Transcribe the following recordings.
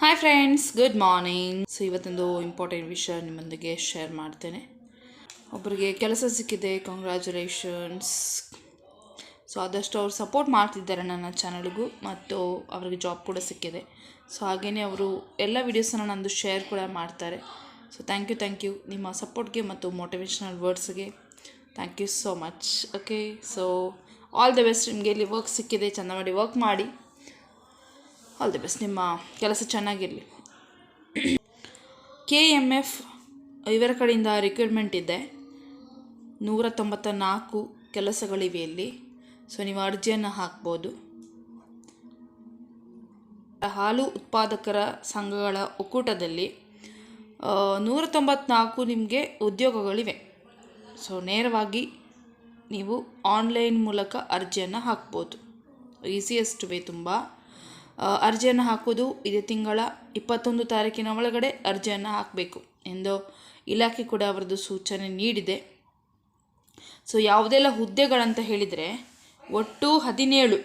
Hi friends, good morning. So ಇವತ್ತೊಂದು important ವಿಷಯ ನಿಮ್ಮೊಂದಿಗೆ ಶೇರ್ ಮಾಡ್ತೇನೆ. ಒಬ್ಬರಿಗೆ ಕೆಲಸ ಸಿಕ್ಕಿದೆ, ಕಂಗ್ರ್ಯಾಚುಲೇಷನ್ಸ್. ಸೊ ಆದಷ್ಟು ಅವ್ರು ಸಪೋರ್ಟ್ ಮಾಡ್ತಿದ್ದಾರೆ ನನ್ನ ಚಾನಲ್ಗೂ, ಮತ್ತು ಅವರಿಗೆ ಜಾಬ್ ಕೂಡ ಸಿಕ್ಕಿದೆ. ಸೊ ಹಾಗೆಯೇ ಅವರು ಎಲ್ಲ ವೀಡಿಯೋಸನ್ನು ನಂದು ಶೇರ್ ಕೂಡ ಮಾಡ್ತಾರೆ. ಸೊ ಥ್ಯಾಂಕ್ ಯು ನಿಮ್ಮ ಸಪೋರ್ಟ್ಗೆ ಮತ್ತು ಮೋಟಿವೇಶ್ನಲ್ ವರ್ಡ್ಸ್ಗೆ. Thank you so much. Okay, so all the best. ನಿಮಗೆ ಇಲ್ಲಿ ವರ್ಕ್ ಸಿಕ್ಕಿದೆ, ಚೆಂದ ಮಾಡಿ ವರ್ಕ್ ಮಾಡಿ. ಆಲ್ ದಿ ಬೆಸ್ಟ್, ನಿಮ್ಮ ಕೆಲಸ ಚೆನ್ನಾಗಿರಲಿ. KMF ಇವರ ಕಡೆಯಿಂದ ರಿಕ್ರೂಟ್ಮೆಂಟ್ ಇದೆ. 194 ಕೆಲಸಗಳಿವೆ ಇಲ್ಲಿ. ಸೊ ನೀವು ಅರ್ಜಿಯನ್ನು ಹಾಕ್ಬೋದು. ಹಾಲು ಉತ್ಪಾದಕರ ಸಂಘಗಳ ಒಕ್ಕೂಟದಲ್ಲಿ 194 ನಿಮಗೆ ಉದ್ಯೋಗಗಳಿವೆ. ಸೊ ನೇರವಾಗಿ ನೀವು ಆನ್ಲೈನ್ ಮೂಲಕ ಅರ್ಜಿಯನ್ನು ಹಾಕ್ಬೋದು. Easiest way. ತುಂಬ ಅರ್ಜಿಯನ್ನು ಹಾಕೋದು ಇದೇ ತಿಂಗಳ 21 ತಾರೀಕಿನ ಒಳಗಡೆ ಅರ್ಜಿಯನ್ನು ಹಾಕಬೇಕು ಎಂದು ಇಲಾಖೆ ಕೂಡ ಅವರದ್ದು ಸೂಚನೆ ನೀಡಿದೆ. ಸೊ ಯಾವುದೆಲ್ಲ ಹುದ್ದೆಗಳಂತ ಹೇಳಿದರೆ, ಒಟ್ಟು 17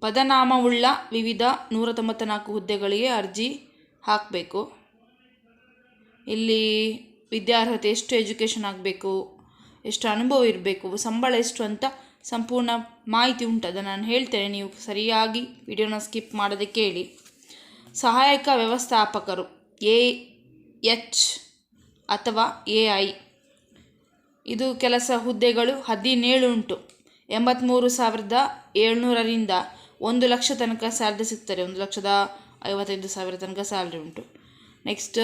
ಪದನಾಮವುಳ್ಳ ವಿವಿಧ 194 ಹುದ್ದೆಗಳಿಗೆ ಅರ್ಜಿ ಹಾಕಬೇಕು. ಇಲ್ಲಿ ವಿದ್ಯಾರ್ಹತೆ ಎಷ್ಟು, ಎಜುಕೇಷನ್ ಆಗಬೇಕು, ಎಷ್ಟು ಅನುಭವ ಇರಬೇಕು, ಸಂಬಳ ಎಷ್ಟು ಅಂತ ಸಂಪೂರ್ಣ ಮಾಹಿತಿ ಉಂಟು. ಅದನ್ನು ನಾನು ಹೇಳ್ತೇನೆ, ನೀವು ಸರಿಯಾಗಿ ವಿಡಿಯೋನ ಸ್ಕಿಪ್ ಮಾಡದೆ ಕೇಳಿ. ಸಹಾಯಕ ವ್ಯವಸ್ಥಾಪಕರು AH ಅಥವಾ AI ಇದು ಕೆಲಸ ಹುದ್ದೆಗಳು 17 ಉಂಟು. 83,700ರಿಂದ 1 ಲಕ್ಷ ತನಕ ಸ್ಯಾಲ್ರಿ ಸಿಗ್ತಾರೆ. 1,55,000 ತನಕ ಸ್ಯಾಲ್ರಿ ಉಂಟು. ನೆಕ್ಸ್ಟ್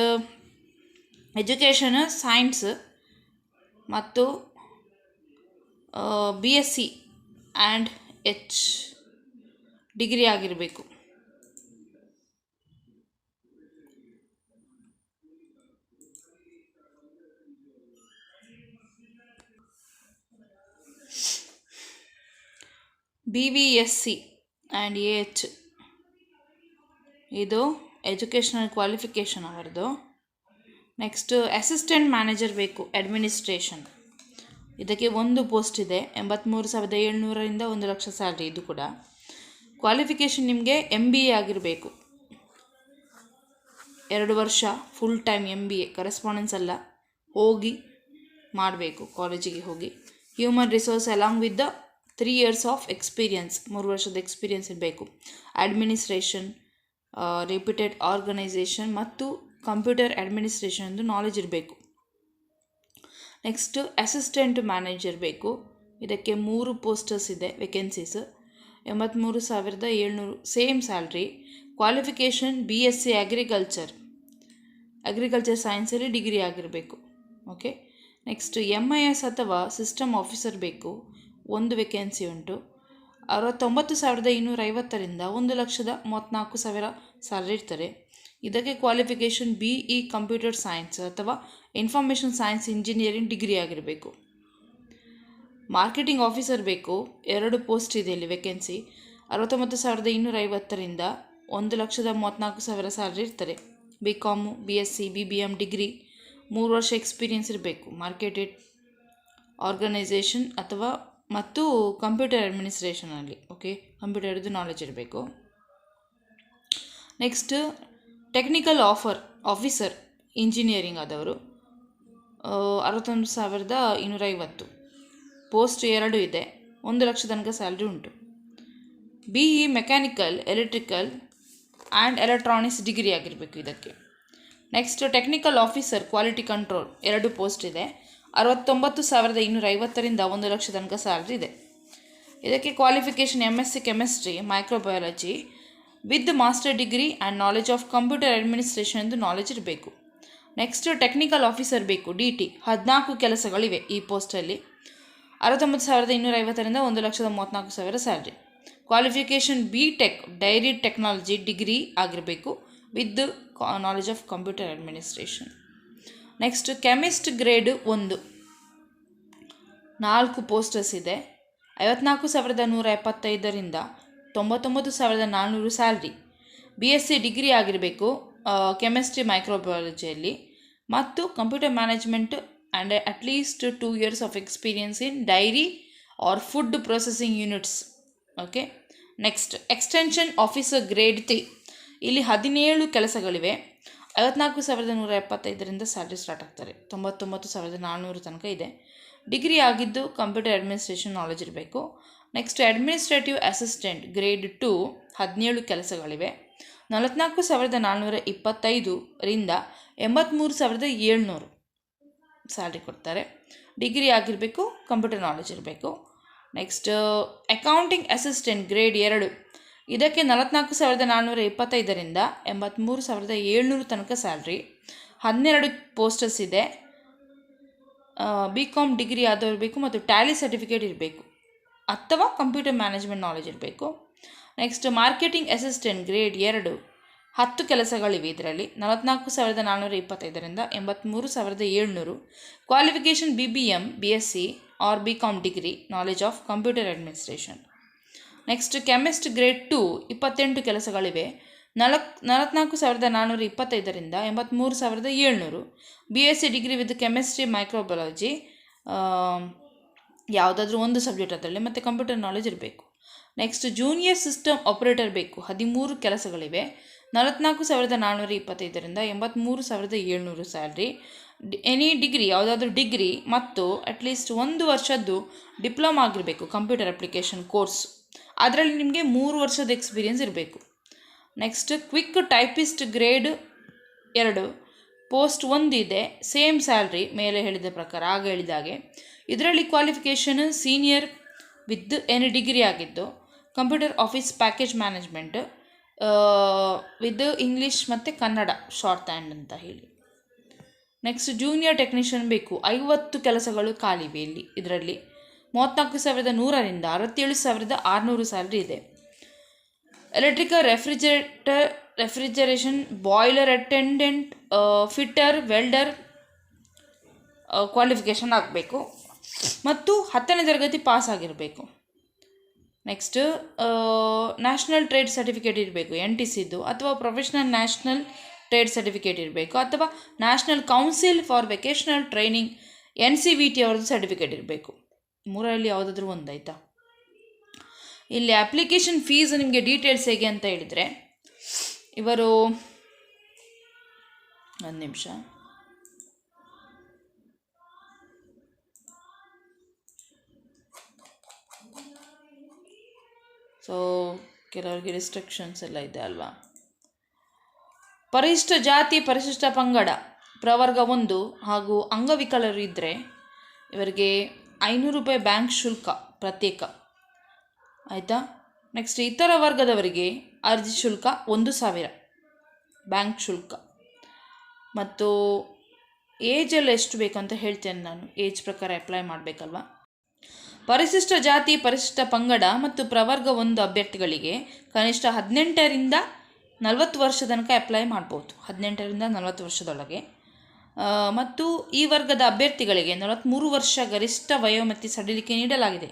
ಎಜುಕೇಷನ್ ಸೈನ್ಸ್ ಮತ್ತು BSc ಆ್ಯಂಡ್ H ಡಿಗ್ರಿ ಆಗಿರಬೇಕು. BVSc ಆ್ಯಂಡ್ AH ಇದು ಎಜುಕೇಷನಲ್ ಕ್ವಾಲಿಫಿಕೇಷನ್ ಅವರದು. ನೆಕ್ಸ್ಟ್ ಅಸಿಸ್ಟೆಂಟ್ ಮ್ಯಾನೇಜರ್ ಬೇಕು, ಅಡ್ಮಿನಿಸ್ಟ್ರೇಷನ್. ಇದಕ್ಕೆ ಒಂದು ಪೋಸ್ಟ್ ಇದೆ. 83,700ರಿಂದ 1 ಲಕ್ಷ ಸ್ಯಾಲ್ರಿ. ಇದು ಕೂಡ ಕ್ವಾಲಿಫಿಕೇಷನ್ ನಿಮಗೆ MBA ಆಗಿರಬೇಕು. 2 ವರ್ಷ ಫುಲ್ ಟೈಮ್ MBA, ಕರೆಸ್ಪಾಂಡೆನ್ಸ್ ಅಲ್ಲ, ಹೋಗಿ ಮಾಡಬೇಕು, ಕಾಲೇಜಿಗೆ ಹೋಗಿ. Human resource along with the 3 years of experience, 3 ವರ್ಷದ ಎಕ್ಸ್ಪೀರಿಯನ್ಸ್ ಇರಬೇಕು. ಅಡ್ಮಿನಿಸ್ಟ್ರೇಷನ್, ರೆಪ್ಯೂಟೆಡ್ ಆರ್ಗನೈಸೇಷನ್ ಮತ್ತು ಕಂಪ್ಯೂಟರ್ ಅಡ್ಮಿನಿಸ್ಟ್ರೇಷನ್ ಎಂದು ನಾಲೆಜ್ ಇರಬೇಕು. ನೆಕ್ಸ್ಟ್ ಅಸಿಸ್ಟೆಂಟ್ ಮ್ಯಾನೇಜರ್ ಬೇಕು. ಇದಕ್ಕೆ 3 ಪೋಸ್ಟರ್ಸ್ ಇದೆ, vacancies. 83,700 same salary. Qualification BSc agriculture ಸೈನ್ಸಲ್ಲಿ ಡಿಗ್ರಿ ಆಗಿರಬೇಕು. ಓಕೆ. ನೆಕ್ಸ್ಟ್ MIS ಅಥವಾ ಸಿಸ್ಟಮ್ ಆಫೀಸರ್ ಬೇಕು. 1 ವೇಕೆನ್ಸಿ ಉಂಟು. 69,250ರಿಂದ 1,34,000 ಸ್ಯಾಲ್ರಿ ಇರ್ತಾರೆ. ಇದಕ್ಕೆ ಕ್ವಾಲಿಫಿಕೇಷನ್ BE ಕಂಪ್ಯೂಟರ್ ಸೈನ್ಸ್ ಅಥವಾ ಇನ್ಫಾರ್ಮೇಷನ್ ಸೈನ್ಸ್ ಇಂಜಿನಿಯರಿಂಗ್ ಡಿಗ್ರಿ ಆಗಿರಬೇಕು. ಮಾರ್ಕೆಟಿಂಗ್ ಆಫೀಸರ್ ಬೇಕು. 2 ಪೋಸ್ಟ್ ಇದೆ ಇಲ್ಲಿ ವೇಕೆನ್ಸಿ. 69,250ರಿಂದ 1,34,000 ಸ್ಯಾಲ್ರಿ ಇರ್ತಾರೆ. BCom, BSc, BBM ಡಿಗ್ರಿ, 3 ವರ್ಷ ಎಕ್ಸ್ಪೀರಿಯನ್ಸ್ ಇರಬೇಕು. ಮಾರ್ಕೆಟೆಡ್ ಆರ್ಗನೈಸೇಷನ್ ಅಥವಾ ಮತ್ತು ಕಂಪ್ಯೂಟರ್ ಅಡ್ಮಿನಿಸ್ಟ್ರೇಷನಲ್ಲಿ. ಓಕೆ, ಕಂಪ್ಯೂಟರ್ದು ನಾಲೆಜ್ ಇರಬೇಕು. ನೆಕ್ಸ್ಟ್ ಟೆಕ್ನಿಕಲ್ ಆಫೀಸರ್ ಇಂಜಿನಿಯರಿಂಗ್ ಆದವರು 61,250 ಪೋಸ್ಟ್ 2 ಇದೆ. 1 ಲಕ್ಷ ತನಕ ಸ್ಯಾಲ್ರಿ ಉಂಟು. BE mechanical, electrical and electronics degree ಆಗಿರಬೇಕು ಇದಕ್ಕೆ. Next technical officer quality control 2 post ಇದೆ. 69,250ರಿಂದ 1 ಲಕ್ಷ ತನಕ ಸ್ಯಾಲ್ರಿ ಇದೆ. ಇದಕ್ಕೆ qualification MSc chemistry, microbiology with master degree and knowledge of computer administration ಎಂದು ನಾಲೆಜ್ ಇರಬೇಕು. ನೆಕ್ಸ್ಟ್ ಟೆಕ್ನಿಕಲ್ ಆಫೀಸರ್ ಬೇಕು, DT. 14 ಕೆಲಸಗಳಿವೆ ಈ ಪೋಸ್ಟಲ್ಲಿ. 69,250ರಿಂದ 1,34,000 salary. Qualification BTech dairy technology degree ಆಗಿರಬೇಕು with knowledge of computer administration. Next chemist grade 1, 4 posters ಇದೆ. 54,175ರಿಂದ 99,400 ಸ್ಯಾಲ್ರಿ. BSc ಡಿಗ್ರಿ ಆಗಿರಬೇಕು ಕೆಮಿಸ್ಟ್ರಿ ಮೈಕ್ರೋಬಯಾಲಜಿಯಲ್ಲಿ ಮತ್ತು computer management and at least 2 years of experience in dairy or food processing units. Okay. Next extension officer grade 3 ಇಲ್ಲಿ 17 ಕೆಲಸಗಳಿವೆ. 54,175ರಿಂದ salary start ಆಗ್ತಾರೆ. 99,400 ತನಕ ಇದೆ. Degree ಆಗಿದ್ದು ಕಂಪ್ಯೂಟರ್ ಅಡ್ಮಿನಿಸ್ಟ್ರೇಷನ್ ನಾಲೆಜ್ ಇರಬೇಕು. Next administrative assistant grade 2 17 ಕೆಲಸಗಳಿವೆ. 44,425ರಿಂದ 83,700 ಸ್ಯಾಲ್ರಿ ಕೊಡ್ತಾರೆ. ಡಿಗ್ರಿ ಆಗಿರಬೇಕು, ಕಂಪ್ಯೂಟರ್ ನಾಲೆಜ್ ಇರಬೇಕು. ನೆಕ್ಸ್ಟ್ ಅಕೌಂಟಿಂಗ್ ಅಸಿಸ್ಟೆಂಟ್ ಗ್ರೇಡ್ 2 ಇದಕ್ಕೆ 44,425ರಿಂದ 83,700 ತನಕ ಸ್ಯಾಲ್ರಿ. 12 ಪೋಸ್ಟಸ್ ಇದೆ. BCom ಡಿಗ್ರಿ ಆದವ್ರು ಬೇಕು ಮತ್ತು ಟ್ಯಾಲಿ ಸರ್ಟಿಫಿಕೇಟ್ ಇರಬೇಕು ಅಥವಾ ಕಂಪ್ಯೂಟರ್ ಮ್ಯಾನೇಜ್ಮೆಂಟ್ ನಾಲೆಜ್ ಇರಬೇಕು. ನೆಕ್ಸ್ಟ್ ಮಾರ್ಕೆಟಿಂಗ್ ಅಸಿಸ್ಟೆಂಟ್ ಗ್ರೇಡ್ 2 10 ಕೆಲಸಗಳಿವೆ. ಇದರಲ್ಲಿ 44,425ರಿಂದ 83,700. Qualification BBM, BSc or BCom degree, knowledge of computer administration. Next chemist grade 2 28 ಕೆಲಸಗಳಿವೆ. 44,425ರಿಂದ 83,700. BSc degree with chemistry, microbiology ಯಾವುದಾದ್ರೂ ಒಂದು ಸಬ್ಜೆಕ್ಟ್ ಅದರಲ್ಲಿ ಮತ್ತು ಕಂಪ್ಯೂಟರ್ ನಾಲೆಜ್ ಇರಬೇಕು. ನೆಕ್ಸ್ಟ್ ಜೂನಿಯರ್ ಸಿಸ್ಟಮ್ ಆಪರೇಟರ್ ಬೇಕು. 13 ಕೆಲಸಗಳಿವೆ. 44,425ರಿಂದ 83,700 ಸ್ಯಾಲ್ರಿ. ಎನಿ ಡಿಗ್ರಿ ಯಾವುದಾದ್ರೂ ಡಿಗ್ರಿ ಮತ್ತು ಅಟ್ಲೀಸ್ಟ್ 1 ವರ್ಷದ್ದು ಡಿಪ್ಲೊಮಾ ಆಗಿರಬೇಕು ಕಂಪ್ಯೂಟರ್ ಅಪ್ಲಿಕೇಶನ್ ಕೋರ್ಸ್. ಅದರಲ್ಲಿ ನಿಮಗೆ 3 ವರ್ಷದ ಎಕ್ಸ್ಪೀರಿಯೆನ್ಸ್ ಇರಬೇಕು. Next quick typist grade 2 post 1 ಇದೆ. ಸೇಮ್ ಸ್ಯಾಲ್ರಿ ಮೇಲೆ ಹೇಳಿದ ಪ್ರಕಾರ ಆಗ ಹೇಳಿದಾಗೆ. ಇದರಲ್ಲಿ qualification senior with any degree ಆಗಿದ್ದು computer office package management with English ಮತ್ತು ಕನ್ನಡ ಶಾರ್ಟ್ ಹ್ಯಾಂಡ್ ಅಂತ ಹೇಳಿ. ನೆಕ್ಸ್ಟ್ ಜೂನಿಯರ್ ಟೆಕ್ನಿಷಿಯನ್ ಬೇಕು. 50 ಕೆಲಸಗಳು ಖಾಲಿವೆ ಇಲ್ಲಿ. ಇದರಲ್ಲಿ 34,100ರಿಂದ 67,600 ಸ್ಯಾಲ್ರಿ ಇದೆ. Electrical refrigeration, boiler attendant, fitter, welder qualification ಆಗಬೇಕು ಮತ್ತು 10ನೇ ತರಗತಿ ಪಾಸ್ ಆಗಿರಬೇಕು. ನೆಕ್ಸ್ಟ್ ನ್ಯಾಷನಲ್ ಟ್ರೇಡ್ ಸರ್ಟಿಫಿಕೇಟ್ ಇರಬೇಕು, NTCದು, ಅಥವಾ ಪ್ರೊಫೆಷ್ನಲ್ ನ್ಯಾಷನಲ್ ಟ್ರೇಡ್ ಸರ್ಟಿಫಿಕೇಟ್ ಇರಬೇಕು, ಅಥವಾ national council for vocational training NCVT ಅವ್ರದ್ದು ಸರ್ಟಿಫಿಕೇಟ್ ಇರಬೇಕು. 3ರಲ್ಲಿ ಯಾವುದಾದ್ರೂ ಒಂದು ಆಯಿತಾ. ಇಲ್ಲಿ ಅಪ್ಲಿಕೇಶನ್ ಫೀಸ್ ನಿಮಗೆ ಡೀಟೇಲ್ಸ್ ಹೇಗೆ ಅಂತ ಹೇಳಿದರೆ, ಇವರು ಒಂದು ನಿಮಿಷ ಸೊ ಕೆಲವರಿಗೆ ರಿಸ್ಟ್ರಿಕ್ಷನ್ಸ್ ಎಲ್ಲ ಇದೆ ಅಲ್ವಾ. ಪರಿಶಿಷ್ಟ ಜಾತಿ, ಪರಿಶಿಷ್ಟ ಪಂಗಡ, ಪ್ರವರ್ಗ 1 ಹಾಗೂ ಅಂಗವಿಕಲರು ಇದ್ದರೆ ಇವರಿಗೆ 500 ರೂಪಾಯಿ ಬ್ಯಾಂಕ್ ಶುಲ್ಕ ಪ್ರತ್ಯೇಕ ಆಯಿತಾ. ನೆಕ್ಸ್ಟ್ ಇತರ ವರ್ಗದವರಿಗೆ ಅರ್ಜಿ ಶುಲ್ಕ 1,000 ಬ್ಯಾಂಕ್ ಶುಲ್ಕ. ಮತ್ತು ಏಜೆಲ್ಲ ಎಷ್ಟು ಬೇಕು ಅಂತ ಹೇಳ್ತೇನೆ ನಾನು. ಏಜ್ ಪ್ರಕಾರ ಅಪ್ಲೈ ಮಾಡಬೇಕಲ್ವ. ಪರಿಶಿಷ್ಟ ಜಾತಿ, ಪರಿಶಿಷ್ಟ ಪಂಗಡ ಮತ್ತು ಪ್ರವರ್ಗ 1 ಅಭ್ಯರ್ಥಿಗಳಿಗೆ ಕನಿಷ್ಠ 18ರಿಂದ 40 ವರ್ಷ ತನಕ ಅಪ್ಲೈ ಮಾಡ್ಬೋದು. 18ರಿಂದ 40 ವರ್ಷದೊಳಗೆ. ಮತ್ತು ಈ ವರ್ಗದ ಅಭ್ಯರ್ಥಿಗಳಿಗೆ 43 ವರ್ಷ ಗರಿಷ್ಠ ವಯೋಮಿತಿ ಸಡಿಲಿಕೆ ನೀಡಲಾಗಿದೆ.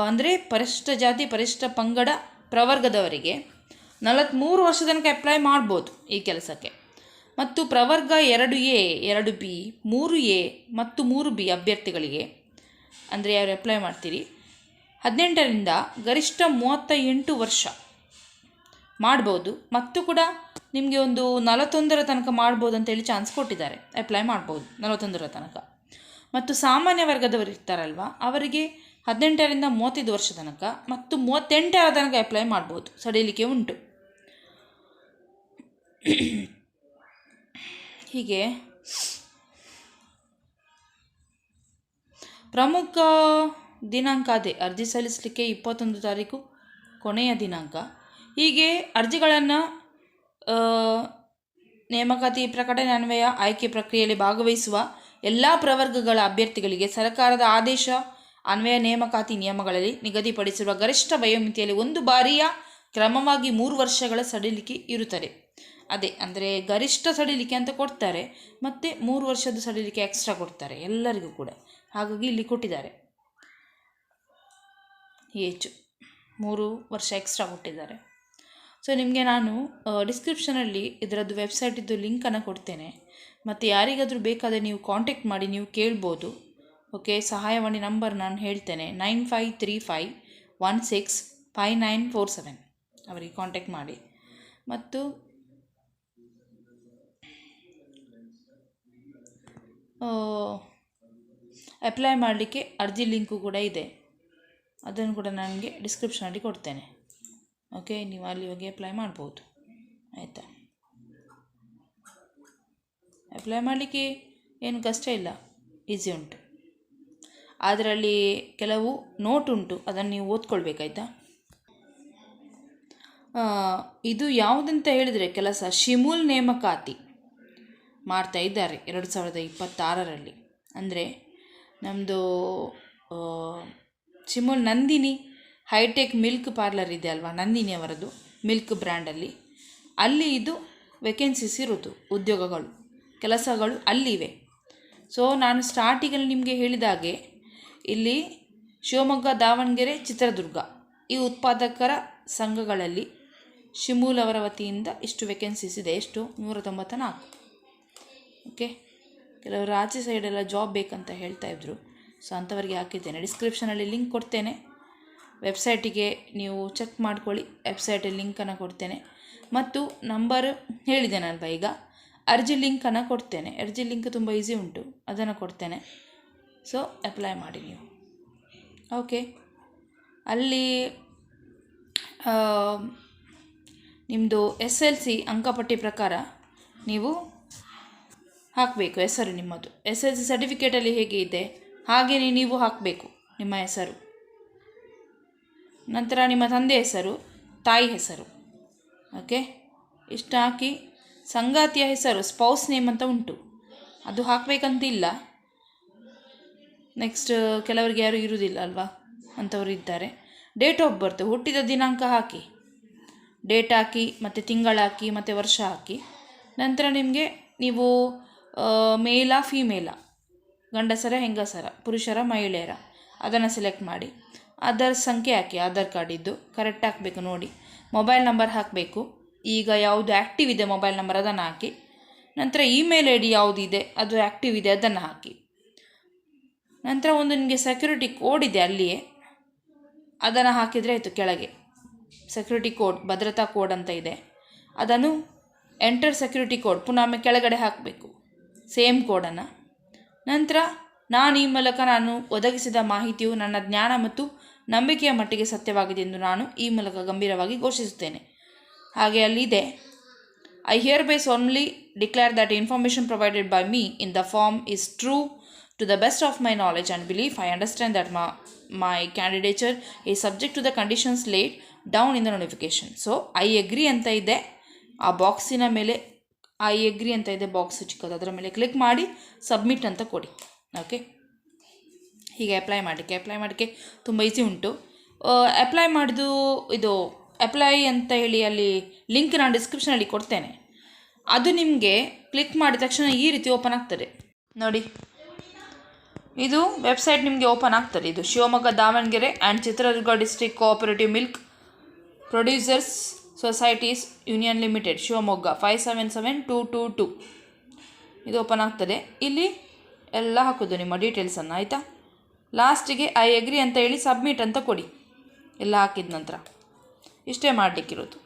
ಅಂದರೆ ಪರಿಶಿಷ್ಟ ಜಾತಿ, ಪರಿಶಿಷ್ಟ ಪಂಗಡ, ಪ್ರವರ್ಗದವರಿಗೆ 43 ವರ್ಷ ತನಕ ಅಪ್ಲೈ ಮಾಡ್ಬೋದು ಈ ಕೆಲಸಕ್ಕೆ. ಮತ್ತು ಪ್ರವರ್ಗ 2A, 2B, 3A ಮತ್ತು 3B ಅಭ್ಯರ್ಥಿಗಳಿಗೆ, ಅಂದರೆ ಯಾರು ಅಪ್ಲೈ ಮಾಡ್ತೀರಿ, 18ರಿಂದ ಗರಿಷ್ಠ 38 ವರ್ಷ ಮಾಡ್ಬೋದು. ಮತ್ತು ಕೂಡ ನಿಮಗೆ ಒಂದು 41ರ ತನಕ ಮಾಡ್ಬೋದು ಅಂತೇಳಿ ಚಾನ್ಸ್ ಕೊಟ್ಟಿದ್ದಾರೆ. ಅಪ್ಲೈ ಮಾಡ್ಬೋದು 41ರ ತನಕ. ಮತ್ತು ಸಾಮಾನ್ಯ ವರ್ಗದವರು ಇರ್ತಾರಲ್ವ, ಅವರಿಗೆ 18ರಿಂದ 35 ವರ್ಷ ತನಕ ಮತ್ತು 38ರ ತನಕ ಅಪ್ಲೈ ಮಾಡ್ಬೋದು, ಸಡಿಲಿಕೆ ಉಂಟು. ಹೀಗೆ ಪ್ರಮುಖ ದಿನಾಂಕ ಅದೇ ಅರ್ಜಿ ಸಲ್ಲಿಸಲಿಕ್ಕೆ 21 ತಾರೀಕು ಕೊನೆಯ ದಿನಾಂಕ. ಹೀಗೆ ಅರ್ಜಿಗಳನ್ನು ನೇಮಕಾತಿ ಪ್ರಕಟಣೆ ಅನ್ವಯ ಆಯ್ಕೆ ಪ್ರಕ್ರಿಯೆಯಲ್ಲಿ ಭಾಗವಹಿಸುವ ಎಲ್ಲ ಪ್ರವರ್ಗಗಳ ಅಭ್ಯರ್ಥಿಗಳಿಗೆ ಸರ್ಕಾರದ ಆದೇಶ ಅನ್ವಯ ನೇಮಕಾತಿ ನಿಯಮಗಳಲ್ಲಿ ನಿಗದಿಪಡಿಸಿರುವ ಗರಿಷ್ಠ ವಯೋಮಿತಿಯಲ್ಲಿ 1 ಬಾರಿಯ ಕ್ರಮವಾಗಿ 3 ವರ್ಷಗಳ ಸಡಿಲಿಕೆ ಇರುತ್ತದೆ. ಅದೇ ಅಂದರೆ ಗರಿಷ್ಠ ಸಡಿಲಿಕೆ ಅಂತ ಕೊಡ್ತಾರೆ, ಮತ್ತು 3 ವರ್ಷದ ಸಡಿಲಿಕೆ ಎಕ್ಸ್ಟ್ರಾ ಕೊಡ್ತಾರೆ ಎಲ್ಲರಿಗೂ ಕೂಡ. ಹಾಗಾಗಿ ಇಲ್ಲಿ ಕೊಟ್ಟಿದ್ದಾರೆ ಏಜು 3 ವರ್ಷ ಎಕ್ಸ್ಟ್ರಾ ಕೊಟ್ಟಿದ್ದಾರೆ. ಸೊ ನಿಮಗೆ ನಾನು ಡಿಸ್ಕ್ರಿಪ್ಷನಲ್ಲಿ ಇದರದ್ದು ವೆಬ್ಸೈಟಿದ್ದು ಲಿಂಕನ್ನು ಕೊಡ್ತೇನೆ. ಮತ್ತು ಯಾರಿಗಾದರೂ ಬೇಕಾದರೆ ನೀವು ಕಾಂಟ್ಯಾಕ್ಟ್ ಮಾಡಿ, ನೀವು ಕೇಳ್ಬೋದು. ಓಕೆ, ಸಹಾಯವಾಣಿ ನಂಬರ್ ನಾನು ಹೇಳ್ತೇನೆ, 9535165947 ಅವರಿಗೆ ಕಾಂಟ್ಯಾಕ್ಟ್ ಮಾಡಿ. ಮತ್ತು ಅಪ್ಲೈ ಮಾಡಲಿಕ್ಕೆ ಅರ್ಜಿ ಲಿಂಕು ಕೂಡ ಇದೆ, ಅದನ್ನು ಕೂಡ ನನಗೆ ಡಿಸ್ಕ್ರಿಪ್ಷನಲ್ಲಿ ಕೊಡ್ತೇನೆ. ಓಕೆ, ನೀವು ಅಲ್ಲಿ ಹೋಗಿ ಅಪ್ಲೈ ಮಾಡ್ಬೋದು, ಆಯಿತಾ. ಅಪ್ಲೈ ಮಾಡಲಿಕ್ಕೆ ಏನು ಕಷ್ಟ ಇಲ್ಲ, ಈಸಿ ಉಂಟು. ಅದರಲ್ಲಿ ಕೆಲವು ನೋಟ್ ಉಂಟು, ಅದನ್ನು ನೀವು ಓದ್ಕೊಳ್ಬೇಕಾಯ್ತಾ. ಇದು ಯಾವುದಂತ ಹೇಳಿದರೆ ಕೆಲಸ ಶಿಮುಲ್ ನೇಮಕಾತಿ ಮಾಡ್ತಾ ಇದ್ದಾರೆ 2026ರಲ್ಲಿ. ಅಂದರೆ ನಮ್ಮದು Shimul Nandini hi tech milk parlour ಇದೆ ಅಲ್ವಾ, ನಂದಿನಿ ಅವರದ್ದು ಮಿಲ್ಕ್ ಬ್ರ್ಯಾಂಡಲ್ಲಿ, ಅಲ್ಲಿ ಇದು ವೇಕೆನ್ಸೀಸ್ ಇರೋದು, ಉದ್ಯೋಗಗಳು ಕೆಲಸಗಳು ಅಲ್ಲಿವೆ. ಸೊ ನಾನು ಸ್ಟಾರ್ಟಿಂಗಲ್ಲಿ ನಿಮಗೆ ಹೇಳಿದಾಗೆ ಇಲ್ಲಿ ಶಿವಮೊಗ್ಗ, ದಾವಣಗೆರೆ, ಚಿತ್ರದುರ್ಗ ಈ ಉತ್ಪಾದಕರ ಸಂಘಗಳಲ್ಲಿ ಶಿಮೂಲ್ ಅವರ ವತಿಯಿಂದ ಇಷ್ಟು ವೇಕೆನ್ಸೀಸ್ ಇದೆ. ಎಷ್ಟು? 194. ಓಕೆ, ಕೆಲವರು ಆಚೆ ಸೈಡೆಲ್ಲ ಜಾಬ್ ಬೇಕಂತ ಹೇಳ್ತಾಯಿದ್ರು, ಸೊ ಅಂಥವರಿಗೆ ಹಾಕಿದ್ದೇನೆ. ಡಿಸ್ಕ್ರಿಪ್ಷನಲ್ಲಿ ಲಿಂಕ್ ಕೊಡ್ತೇನೆ, ವೆಬ್ಸೈಟಿಗೆ ನೀವು ಚೆಕ್ ಮಾಡ್ಕೊಳ್ಳಿ, ವೆಬ್ಸೈಟಲ್ಲಿ ಲಿಂಕನ್ನು ಕೊಡ್ತೇನೆ. ಮತ್ತು ನಂಬರ್ ಹೇಳಿದ್ದೇನಲ್ವ ಈಗ, ಅರ್ಜಿ ಲಿಂಕನ್ನು ಕೊಡ್ತೇನೆ. ಅರ್ಜಿ ಲಿಂಕ್ ತುಂಬ ಈಸಿ ಉಂಟು, ಅದನ್ನು ಕೊಡ್ತೇನೆ. ಸೊ ಅಪ್ಲೈ ಮಾಡಿ ನೀವು. ಓಕೆ, ಅಲ್ಲಿ ನಿಮ್ಮದು SLC ಅಂಕಪಟ್ಟಿ ಪ್ರಕಾರ ನೀವು ಹಾಕಬೇಕು ಹೆಸರು ನಿಮ್ಮದು. SLC ಸರ್ಟಿಫಿಕೇಟಲ್ಲಿ ಹೇಗೆ ಇದೆ ಹಾಗೆಯೇ ನೀವು ಹಾಕಬೇಕು ನಿಮ್ಮ ಹೆಸರು. ನಂತರ ನಿಮ್ಮ ತಂದೆ ಹೆಸರು, ತಾಯಿ ಹೆಸರು. ಓಕೆ, ಇಷ್ಟು ಹಾಕಿ ಸಂಗಾತಿಯ ಹೆಸರು ಸ್ಪೌಸ್ ನೇಮ್ ಅಂತ ಉಂಟು, ಅದು ಹಾಕಬೇಕಂತಿಲ್ಲ. ನೆಕ್ಸ್ಟ್ ಕೆಲವರಿಗೆ ಯಾರು ಇರುವುದಿಲ್ಲ ಅಲ್ವಾ, ಅಂಥವರು ಇದ್ದಾರೆ. ಡೇಟ್ ಆಫ್ ಬರ್ತ್, ಹುಟ್ಟಿದ ದಿನಾಂಕ ಹಾಕಿ, ಡೇಟ್ ಹಾಕಿ, ಮತ್ತು ತಿಂಗಳು ಹಾಕಿ, ಮತ್ತು ವರ್ಷ ಹಾಕಿ. ನಂತರ ನಿಮಗೆ ನೀವು ಮೇಲಾ ಫೀಮೇಲಾ, ಗಂಡಸರ ಹೆಂಗಸರ, ಪುರುಷರ ಮಹಿಳೆಯರ, ಅದನ್ನು ಸೆಲೆಕ್ಟ್ ಮಾಡಿ. ಆಧಾರ್ ಸಂಖ್ಯೆ ಹಾಕಿ, ಆಧಾರ್ ಕಾರ್ಡಿದ್ದು ಕರೆಕ್ಟ್ ಹಾಕಬೇಕು ನೋಡಿ. ಮೊಬೈಲ್ ನಂಬರ್ ಹಾಕಬೇಕು, ಈಗ ಯಾವುದು ಆ್ಯಕ್ಟಿವ್ ಇದೆ ಮೊಬೈಲ್ ನಂಬರ್ ಅದನ್ನು ಹಾಕಿ. ನಂತರ ಇಮೇಲ್ ID ಯಾವುದಿದೆ ಅದು ಆ್ಯಕ್ಟಿವ್ ಇದೆ ಅದನ್ನು ಹಾಕಿ. ನಂತರ ಒಂದು ನಿಮಗೆ ಸೆಕ್ಯೂರಿಟಿ ಕೋಡ್ ಇದೆ ಅಲ್ಲಿಯೇ, ಅದನ್ನು ಹಾಕಿದರೆ ಆಯಿತು. ಕೆಳಗೆ ಸೆಕ್ಯೂರಿಟಿ ಕೋಡ್, ಭದ್ರತಾ ಕೋಡ್ ಅಂತ ಇದೆ, ಅದನ್ನು ಎಂಟರ್ ಸೆಕ್ಯೂರಿಟಿ ಕೋಡ್ ಪುನಃ ಕೆಳಗಡೆ ಹಾಕಬೇಕು, ಸೇಮ್ ಕೋಡನ್ನು. ನಂತರ ಈ ಮೂಲಕ ನಾನು ಒದಗಿಸಿದ ಮಾಹಿತಿಯು ನನ್ನ ಜ್ಞಾನ ಮತ್ತು ನಂಬಿಕೆಯ ಮಟ್ಟಿಗೆ ಸತ್ಯವಾಗಿದೆ ಎಂದು ನಾನು ಈ ಮೂಲಕ ಗಂಭೀರವಾಗಿ ಘೋಷಿಸುತ್ತೇನೆ. ಹಾಗೆ ಅಲ್ಲಿದೆ, I hereby solemnly declare that information provided by me in the form is true to the best of my knowledge and belief. I understand that my candidature is subject to the conditions laid down in the notification. So I agree ಅಂತ ಇದೆ, ಆ ಬಾಕ್ಸಿನ ಮೇಲೆ I agree ಅಂತ ಇದೆ, box ಚಿಕ್ಕದು, ಅದರ ಮೇಲೆ click ಮಾಡಿ ಸಬ್ಮಿಟ್ ಅಂತ ಕೊಡಿ. ಓಕೆ, ಹೀಗೆ ಅಪ್ಲೈ ಮಾಡಲಿಕ್ಕೆ ತುಂಬ ಈಸಿ ಉಂಟು. ಅಪ್ಲೈ ಮಾಡಿದ್ದು ಇದು ಅಪ್ಲೈ ಅಂತ ಹೇಳಿ ಅಲ್ಲಿ ಲಿಂಕ್ ನಾನು ಡಿಸ್ಕ್ರಿಪ್ಷನಲ್ಲಿ ಕೊಡ್ತೇನೆ. ಅದು ನಿಮಗೆ ಕ್ಲಿಕ್ ಮಾಡಿದ ತಕ್ಷಣ ಈ ರೀತಿ ಓಪನ್ ಆಗ್ತದೆ ನೋಡಿ. ಇದು ವೆಬ್ಸೈಟ್ ನಿಮಗೆ ಓಪನ್ ಆಗ್ತದೆ. ಇದು Shivamogga, Davanagere and Chitradurga district cooperative milk producers societies union limited, Shivamogga 577222. ಇದು ಓಪನ್ ಆಗ್ತದೆ. ಇಲ್ಲಿ ಎಲ್ಲ ಹಾಕೋದು ನಿಮ್ಮ ಡೀಟೇಲ್ಸನ್ನು, ಆಯಿತಾ. ಲಾಸ್ಟಿಗೆ ಐ ಅಗ್ರಿ ಅಂತ ಹೇಳಿ ಸಬ್ಮಿಟ್ ಅಂತ ಕೊಡಿ, ಎಲ್ಲ ಹಾಕಿದ ನಂತರ. ಇಷ್ಟೇ ಮಾಡಲಿಕ್ಕಿರೋದು.